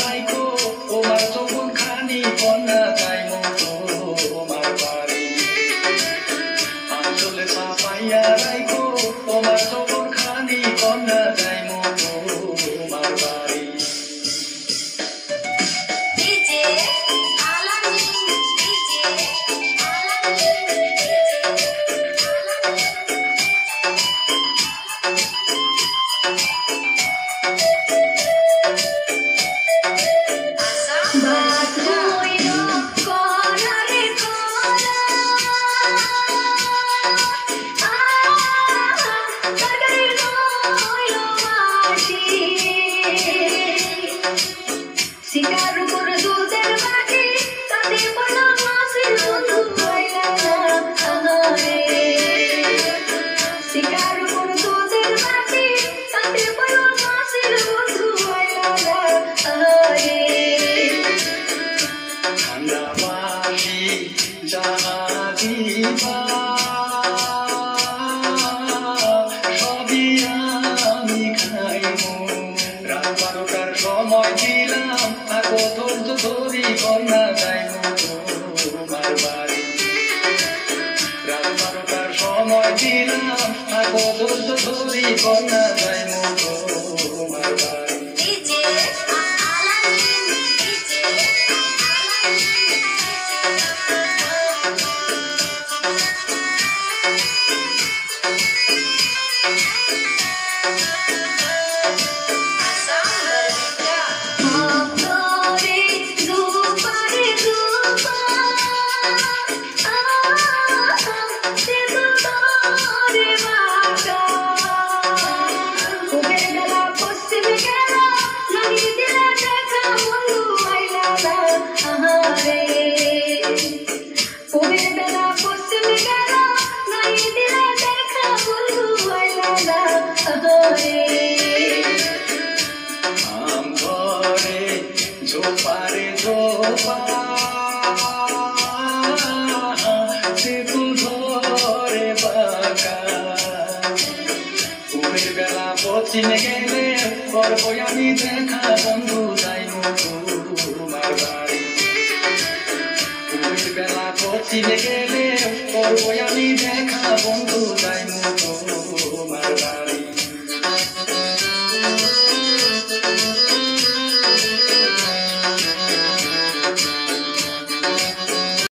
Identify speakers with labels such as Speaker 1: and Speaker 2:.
Speaker 1: রাইখো তোমার যৌবন খানি কন্যা যাইমু তোমার বাড়ি আঁচলে চাপাইয়া রাইখো তোমার যৌবন খানি কন্যা যাইমু তোমার বাড়ি।
Speaker 2: শিকার করে দুধের বাটি তাতে পড়া মাছের বন্ধু পাইলা আহারে শিকার করে দুধের বাটি তাতে পড়া মাছের বন্ধু পাইলা আহারে
Speaker 1: ঠান্ডা বাসি যাহা দিবা সবই আমি খাইমু রাত 12টার সময় দিলাম আর ধৈর্য ধরি কন্যা যাইমু তোমার বাড়ি রাত 12টার সময় দিলাম আর ধৈর্য ধরি কন্যা যাইমু তোমার বাড়ি। আমঘরে ঝোপারে ঝোপা সেতু ধরে বাঁকা ফুলের বেলা পশ্চিমে গেলে করবই আমি দেখা বন্ধু যাইমু তোমার বাড়ি ফুলের বেলা পশ্চিমে গেলে করবই আমি দেখা বন্ধু যাইমু তোমার বাড়ি।